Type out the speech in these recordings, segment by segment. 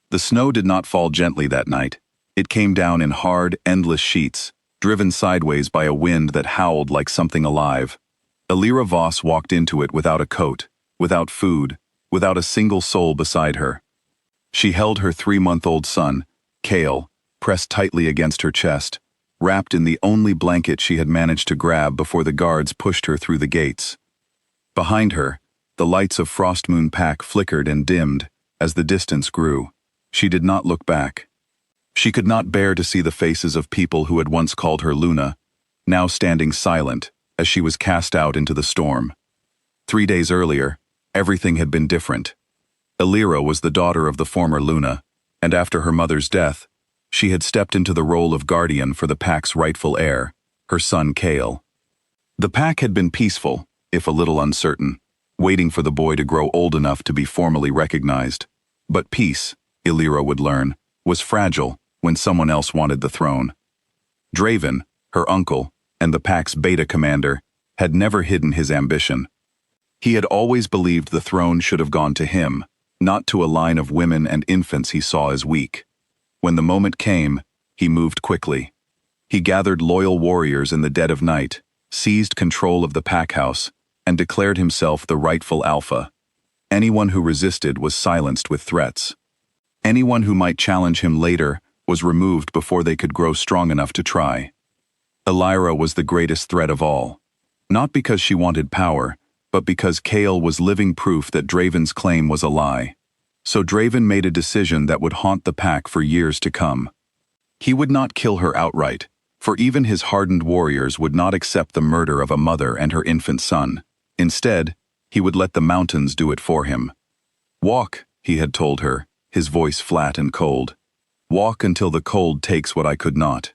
The snow did not fall gently that night. It came down in hard, endless sheets, driven sideways by a wind that howled like something alive. Elira Voss walked into it without a coat, without food, without a single soul beside her. She held her 3-month-old son, Kale, pressed tightly against her chest, wrapped in the only blanket she had managed to grab before the guards pushed her through the gates. Behind her, the lights of Frostmoon Pack flickered and dimmed as the distance grew. She did not look back. She could not bear to see the faces of people who had once called her Luna, now standing silent as she was cast out into the storm. 3 days earlier, everything had been different. Elira was the daughter of the former Luna, and after her mother's death, she had stepped into the role of guardian for the Pack's rightful heir, her son Kale. The Pack had been peaceful, if a little uncertain, waiting for the boy to grow old enough to be formally recognized. But peace, Elira would learn, was fragile when someone else wanted the throne. Draven, her uncle, and the Pack's beta commander, had never hidden his ambition. He had always believed the throne should have gone to him, not to a line of women and infants he saw as weak. When the moment came, he moved quickly. He gathered loyal warriors in the dead of night, seized control of the Pack House, and declared himself the rightful alpha. Anyone who resisted was silenced with threats. Anyone who might challenge him later was removed before they could grow strong enough to try. Elira was the greatest threat of all, not because she wanted power, but because Kale was living proof that Draven's claim was a lie. So Draven made a decision that would haunt the Pack for years to come. He would not kill her outright, for even his hardened warriors would not accept the murder of a mother and her infant son. Instead, he would let the mountains do it for him. "Walk," he had told her, his voice flat and cold. "Walk until the cold takes what I could not."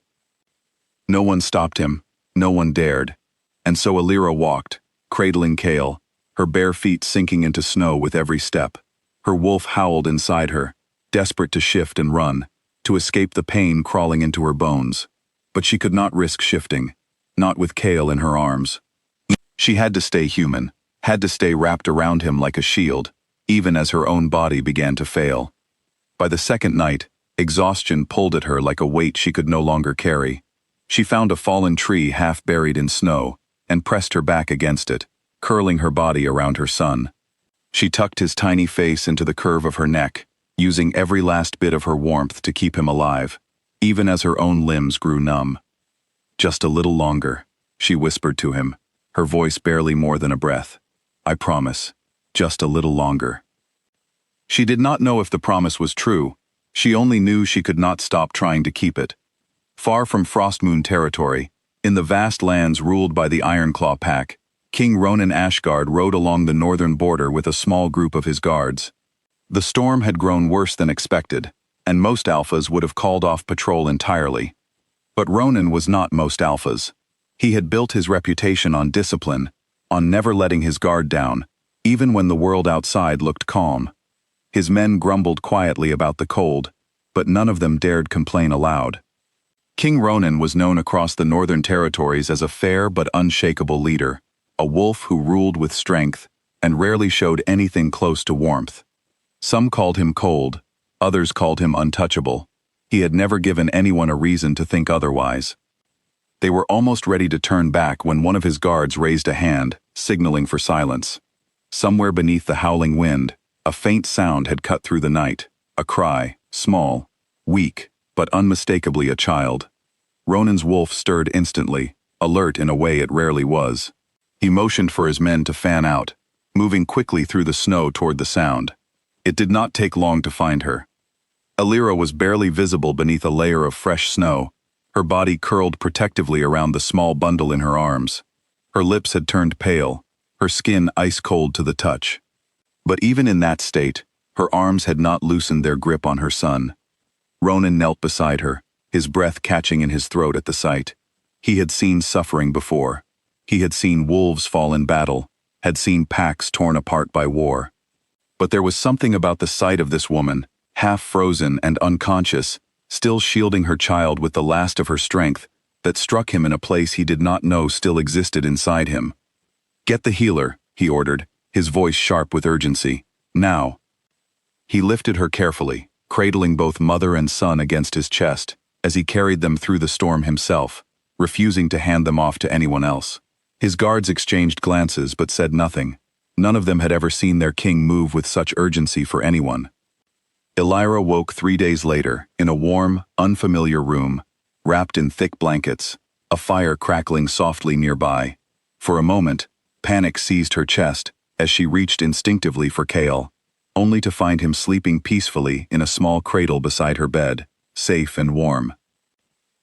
No one stopped him, no one dared, and so Elira walked, cradling Kale, her bare feet sinking into snow with every step. Her wolf howled inside her, desperate to shift and run, to escape the pain crawling into her bones. But she could not risk shifting, not with Kale in her arms. She had to stay human, had to stay wrapped around him like a shield, even as her own body began to fail. By the second night, exhaustion pulled at her like a weight she could no longer carry. She found a fallen tree half buried in snow, and pressed her back against it, curling her body around her son. She tucked his tiny face into the curve of her neck, using every last bit of her warmth to keep him alive, even as her own limbs grew numb. "Just a little longer," she whispered to him, her voice barely more than a breath. "I promise, just a little longer." She did not know if the promise was true. She only knew she could not stop trying to keep it. Far from Frostmoon territory, in the vast lands ruled by the Ironclaw Pack, King Ronan Ashgard rode along the northern border with a small group of his guards. The storm had grown worse than expected, and most alphas would have called off patrol entirely. But Ronan was not most alphas. He had built his reputation on discipline, on never letting his guard down, even when the world outside looked calm. His men grumbled quietly about the cold, but none of them dared complain aloud. King Ronan was known across the northern territories as a fair but unshakable leader, a wolf who ruled with strength and rarely showed anything close to warmth. Some called him cold, others called him untouchable. He had never given anyone a reason to think otherwise. They were almost ready to turn back when one of his guards raised a hand, signaling for silence. Somewhere beneath the howling wind, a faint sound had cut through the night, a cry, small, weak, but unmistakably a child. Ronan's wolf stirred instantly, alert in a way it rarely was. He motioned for his men to fan out, moving quickly through the snow toward the sound. It did not take long to find her. Elira was barely visible beneath a layer of fresh snow, her body curled protectively around the small bundle in her arms. Her lips had turned pale, her skin ice-cold to the touch. But even in that state, her arms had not loosened their grip on her son. Ronan knelt beside her, his breath catching in his throat at the sight. He had seen suffering before. He had seen wolves fall in battle, had seen packs torn apart by war. But there was something about the sight of this woman, half frozen and unconscious, still shielding her child with the last of her strength, that struck him in a place he did not know still existed inside him. "Get the healer," he ordered, his voice sharp with urgency. "Now." He lifted her carefully, cradling both mother and son against his chest, as he carried them through the storm himself, refusing to hand them off to anyone else. His guards exchanged glances but said nothing. None of them had ever seen their king move with such urgency for anyone. Elira woke 3 days later, in a warm, unfamiliar room, wrapped in thick blankets, a fire crackling softly nearby. For a moment, panic seized her chest as she reached instinctively for Kale, only to find him sleeping peacefully in a small cradle beside her bed, safe and warm.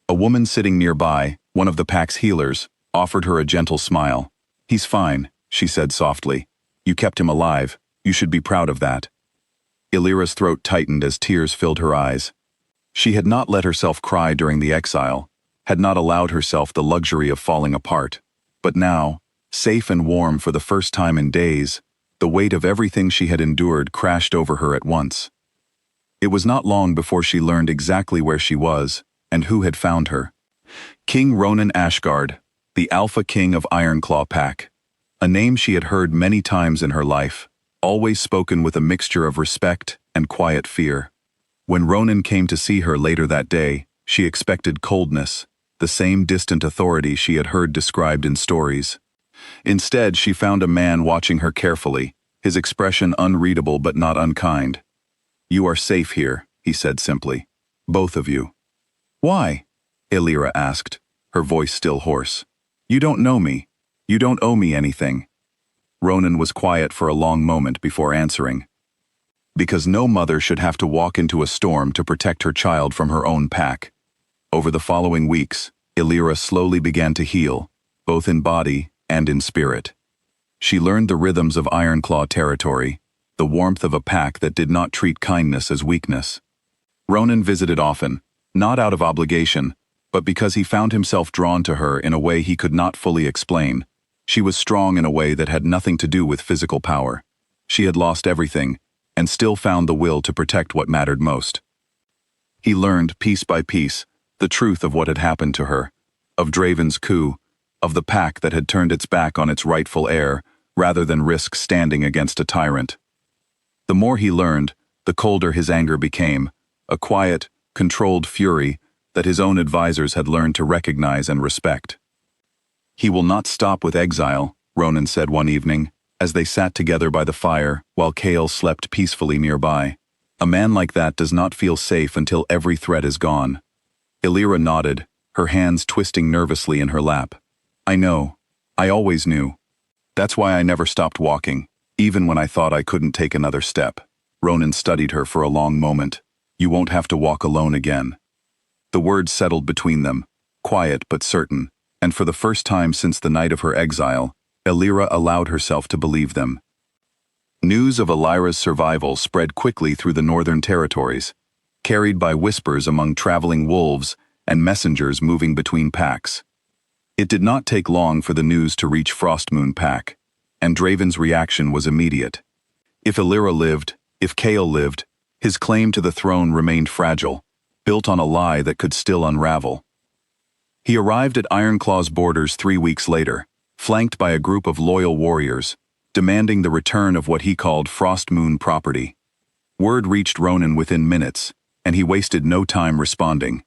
A woman sitting nearby, one of the pack's healers, offered her a gentle smile. "He's fine," she said softly. "You kept him alive. You should be proud of that." Elira's throat tightened as tears filled her eyes. She had not let herself cry during the exile, had not allowed herself the luxury of falling apart. But now, safe and warm for the first time in days, the weight of everything she had endured crashed over her at once. It was not long before she learned exactly where she was and who had found her. King Ronan Ashgard, the Alpha King of Ironclaw Pack. A name she had heard many times in her life, always spoken with a mixture of respect and quiet fear. When Ronan came to see her later that day, she expected coldness, the same distant authority she had heard described in stories. Instead, she found a man watching her carefully, his expression unreadable but not unkind. "You are safe here," he said simply. "Both of you." "Why?" Elira asked, her voice still hoarse. "You don't know me. You don't owe me anything." Ronan was quiet for a long moment before answering. "Because no mother should have to walk into a storm to protect her child from her own pack." Over the following weeks, Elira slowly began to heal, both in body and in spirit. She learned the rhythms of Ironclaw territory, the warmth of a pack that did not treat kindness as weakness. Ronan visited often, not out of obligation, but because he found himself drawn to her in a way he could not fully explain. She was strong in a way that had nothing to do with physical power. She had lost everything, and still found the will to protect what mattered most. He learned, piece by piece, the truth of what had happened to her, of Draven's coup, of the pack that had turned its back on its rightful heir, rather than risk standing against a tyrant. The more he learned, the colder his anger became, a quiet, controlled fury that his own advisors had learned to recognize and respect. "He will not stop with exile," Ronan said one evening, as they sat together by the fire while Kale slept peacefully nearby. "A man like that does not feel safe until every threat is gone." Elira nodded, her hands twisting nervously in her lap. "I know. I always knew. That's why I never stopped walking, even when I thought I couldn't take another step." Ronan studied her for a long moment. "You won't have to walk alone again." The words settled between them, quiet but certain, and for the first time since the night of her exile, Elira allowed herself to believe them. News of Elira's survival spread quickly through the northern territories, carried by whispers among traveling wolves and messengers moving between packs. It did not take long for the news to reach Frostmoon Pack, and Draven's reaction was immediate. If Elira lived, if Kale lived, his claim to the throne remained fragile, built on a lie that could still unravel. He arrived at Ironclaw's borders 3 weeks later, flanked by a group of loyal warriors, demanding the return of what he called Frostmoon property. Word reached Ronan within minutes, and he wasted no time responding.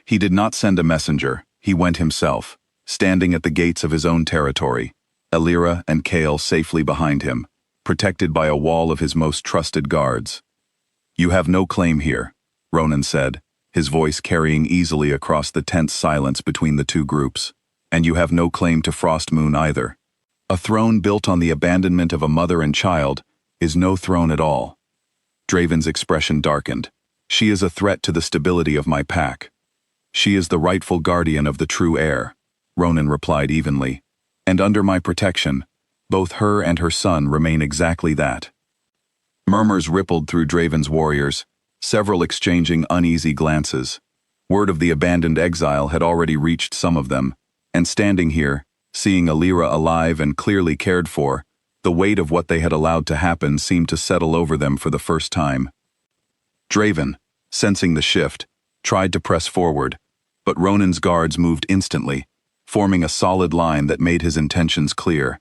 He did not send a messenger, he went himself, standing at the gates of his own territory, Elira and Kale safely behind him, protected by a wall of his most trusted guards. "You have no claim here," Ronan said, his voice carrying easily across the tense silence between the two groups. "And you have no claim to Frostmoon either. A throne built on the abandonment of a mother and child is no throne at all." Draven's expression darkened. "She is a threat to the stability of my pack." "She is the rightful guardian of the true heir," Ronan replied evenly. "And under my protection, both her and her son remain exactly that." Murmurs rippled through Draven's warriors, several exchanging uneasy glances. Word of the abandoned exile had already reached some of them, and standing here, seeing Elira alive and clearly cared for, the weight of what they had allowed to happen seemed to settle over them for the first time. Draven, sensing the shift, tried to press forward, but Ronan's guards moved instantly, forming a solid line that made his intentions clear.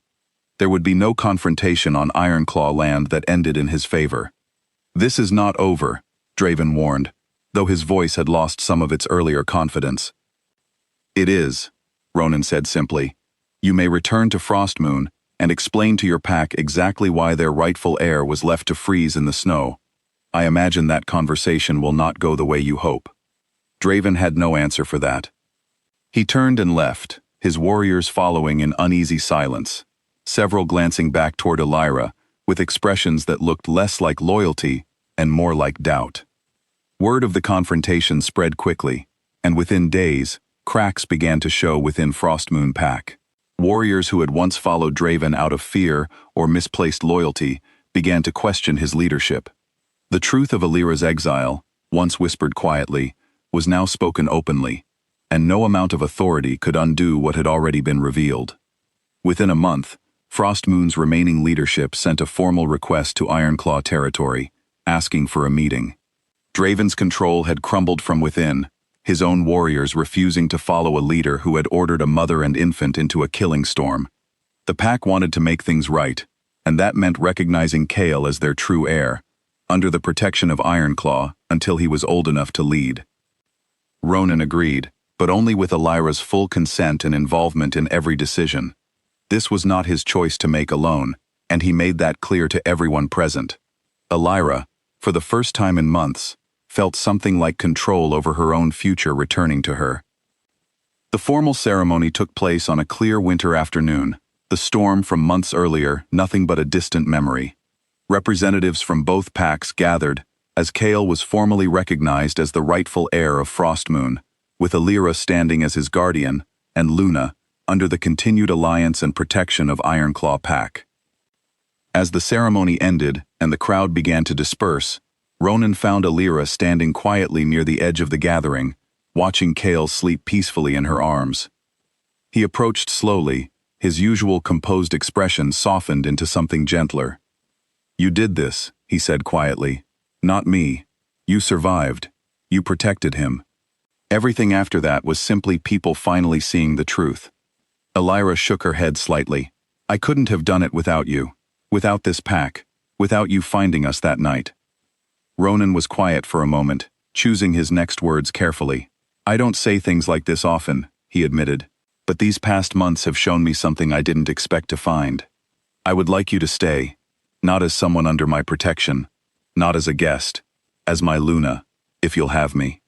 There would be no confrontation on Ironclaw land that ended in his favor. "This is not over," Draven warned, though his voice had lost some of its earlier confidence. It is, Ronan said simply. You may return to Frostmoon and explain to your pack exactly why their rightful heir was left to freeze in the snow. I imagine that conversation will not go the way you hope. Draven had no answer for that. He turned and left, his warriors following in uneasy silence, several glancing back toward Elira, with expressions that looked less like loyalty and more like doubt. Word of the confrontation spread quickly, and within days, cracks began to show within Frostmoon pack. Warriors who had once followed Draven out of fear or misplaced loyalty began to question his leadership. The truth of Elira's exile, once whispered quietly, was now spoken openly, and no amount of authority could undo what had already been revealed. Within a month, Frostmoon's remaining leadership sent a formal request to Ironclaw territory, asking for a meeting. Draven's control had crumbled from within, his own warriors refusing to follow a leader who had ordered a mother and infant into a killing storm. The pack wanted to make things right, and that meant recognizing Kale as their true heir, under the protection of Ironclaw until he was old enough to lead. Ronan agreed, but only with Elira's full consent and involvement in every decision. This was not his choice to make alone, and he made that clear to everyone present. Elira, for the first time in months, felt something like control over her own future returning to her. The formal ceremony took place on a clear winter afternoon, the storm from months earlier nothing but a distant memory. Representatives from both packs gathered, as Kale was formally recognized as the rightful heir of Frostmoon, with Elira standing as his guardian, and Luna, under the continued alliance and protection of Ironclaw pack. As the ceremony ended and the crowd began to disperse, Ronan found Elira standing quietly near the edge of the gathering, watching Kale sleep peacefully in her arms. He approached slowly, his usual composed expression softened into something gentler. You did this, he said quietly. Not me. You survived. You protected him. Everything after that was simply people finally seeing the truth. Elira shook her head slightly. I couldn't have done it without you. Without this pack. Without you finding us that night. Ronan was quiet for a moment, choosing his next words carefully. I don't say things like this often, he admitted, but these past months have shown me something I didn't expect to find. I would like you to stay, not as someone under my protection, not as a guest, as my Luna, if you'll have me.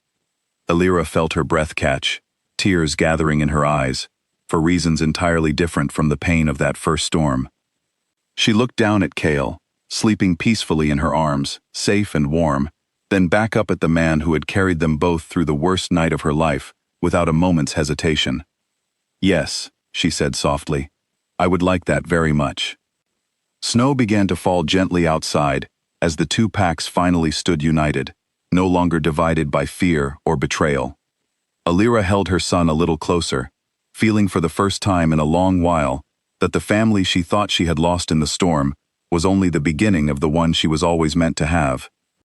Elira felt her breath catch, tears gathering in her eyes, for reasons entirely different from the pain of that first storm. She looked down at Kale, sleeping peacefully in her arms, safe and warm, then back up at the man who had carried them both through the worst night of her life, without a moment's hesitation. Yes, she said softly, I would like that very much. Snow began to fall gently outside, as the two packs finally stood united, no longer divided by fear or betrayal. Elira held her son a little closer, feeling for the first time in a long while that the family she thought she had lost in the storm was only the beginning of the one she was always meant to have.